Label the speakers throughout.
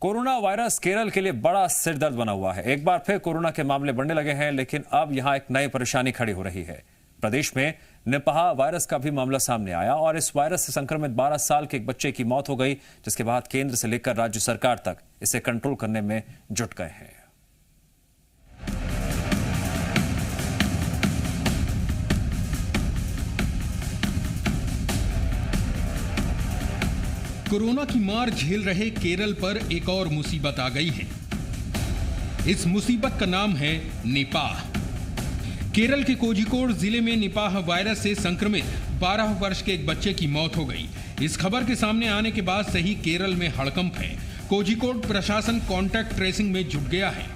Speaker 1: Corona virus Kerala के लिए बड़ा सिरदर्द बना हुआ है। एक बार फिर कोरोना के मामले बढ़ने लगे हैं, लेकिन अब यहां एक नई परेशानी खड़ी हो रही है। प्रदेश में निपाह वायरस का भी मामला सामने आया और इस वायरस से संक्रमित 12 साल के एक बच्चे की मौत हो गई, जिसके बाद केंद्र से लेकर राज्य सरकार तक इसे कंट्रोल करने में जुट गए हैं।
Speaker 2: कोरोना की मार झेल रहे केरल पर एक और मुसीबत आ गई है। इस मुसीबत का नाम है निपाह। केरल के कोझिकोड जिले में निपाह वायरस से संक्रमित 12 वर्ष के एक बच्चे की मौत हो गई। इस खबर के सामने आने के बाद से ही केरल में हड़कंप है। कोझिकोड प्रशासन कॉन्टैक्ट ट्रेसिंग में जुट गया है।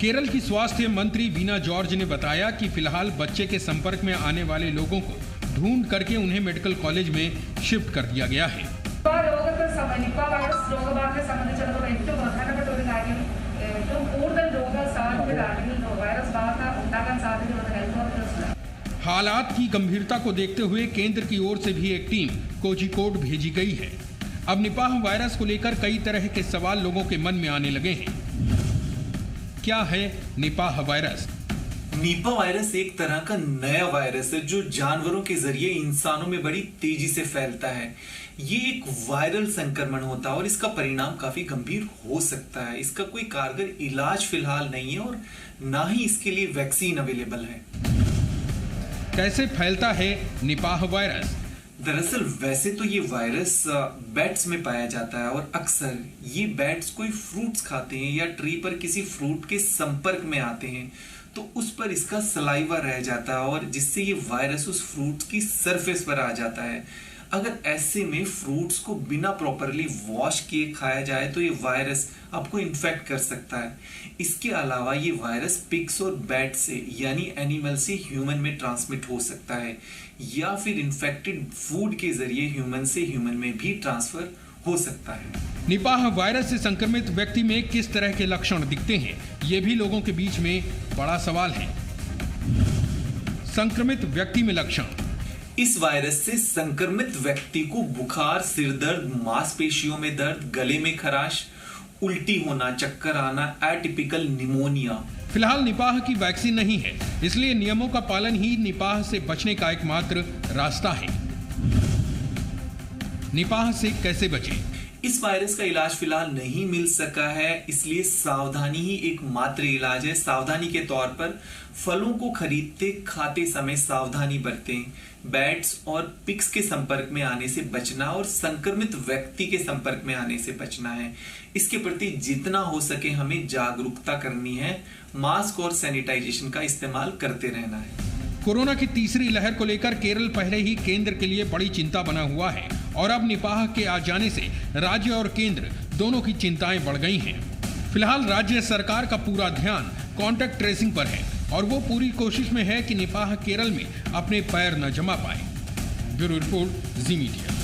Speaker 2: केरल की स्वास्थ्य मंत्री वीना जॉर्ज ने बताया कि फिलहाल बच्चे के संपर्क में आने वाले लोगों को ढूंढ करके उन्हें मेडिकल कॉलेज में शिफ्ट कर दिया गया है।
Speaker 3: നിപ്പ വൈറസ് രോഗബാധയെ സംബന്ധിച്ചിടത്തോളം ഏറ്റവും പ്രധാനപ്പെട്ട ഒരു കാര്യം ഏറ്റവും കൂടുതൽ രോഗസാധ്യത അല്ലെങ്കിൽ വൈറസ് ബാധ ഉണ്ടാകാൻ സാധ്യതയുള്ള ഹെൽത്ത് വർക്കേഴ്സിനാണ്।
Speaker 2: हालात की गंभीरता को देखते हुए केंद्र की ओर से भी एक टीम कोझिकोड भेजी गई है। अब निपाह वायरस को लेकर कई तरह के सवाल लोगों के मन में आने लगे हैं। क्या है निपाह वायरस?
Speaker 4: निपाह वायरस एक तरह का नया वायरस है जो जानवरों के जरिए इंसानों में बड़ी तेजी से फैलता है। ये एक वायरल संक्रमण होता है और इसका परिणाम काफी गंभीर हो सकता है। इसका कोई कारगर इलाज फिलहाल नहीं है और ना ही इसके लिए वैक्सीन अवेलेबल है।
Speaker 2: कैसे फैलता है निपाह वायरस?
Speaker 4: दरअसल वैसे तो ये वायरस बैट्स में पाया जाता है और अक्सर ये बैट्स कोई फ्रूट्स खाते हैं या ट्री पर किसी फ्रूट के संपर्क में आते हैं तो उस पर इसका सलाइवा रह जाता है और जिससे ये वायरस उस फ्रूट की सरफेस पर आ जाता है। अगर ऐसे में फ्रूट्स को बिना प्रॉपरली वॉश किए खाया जाए तो ये वायरस आपको इन्फेक्ट कर सकता है। इसके अलावा ये वायरस पिग्स और बैट से यानी एनिमल से ह्यूमन में ट्रांसमिट हो सकता है या फिर इन्फेक्टेड फूड के जरिए ह्यूमन से ह्यूमन में भी ट्रांसफर हो सकता है।
Speaker 2: निपाह वायरस से संक्रमित व्यक्ति में किस तरह के लक्षण दिखते हैं, ये भी लोगों के बीच में बड़ा सवाल है। संक्रमित व्यक्ति में लक्षण:
Speaker 4: इस वायरस से संक्रमित व्यक्ति को बुखार, सिरदर्द, मांसपेशियों में दर्द, गले में खराश, उल्टी होना, चक्कर आना, एटिपिकल निमोनिया।
Speaker 2: फिलहाल निपाह की वैक्सीन नहीं है, इसलिए नियमों का पालन ही निपाह से बचने का एकमात्र रास्ता है। निपाह से कैसे बचें?
Speaker 4: इस वायरस का इलाज फिलहाल नहीं मिल सका है, इसलिए सावधानी ही एकमात्र इलाज है। सावधानी के तौर पर फलों को खरीदते खाते समय सावधानी बरतें। बैट्स और पिग्स के संपर्क में आने से बचना और संक्रमित व्यक्ति के संपर्क में आने से बचना है। इसके प्रति जितना हो सके हमें जागरूकता करनी है। मास्क और सैनिटाइजेशन का इस्तेमाल करते रहना है।
Speaker 2: कोरोना की तीसरी लहर को लेकर केरल पहले ही केंद्र के लिए बड़ी चिंता बना हुआ है और अब निपाह के आ जाने से राज्य और केंद्र दोनों की चिंताएं बढ़ गई हैं। फिलहाल राज्य सरकार का पूरा ध्यान कॉन्टैक्ट ट्रेसिंग पर है और वो पूरी कोशिश में है कि निपाह केरल में अपने पैर न जमा पाए। ब्यूरो रिपोर्ट, जी मीडिया।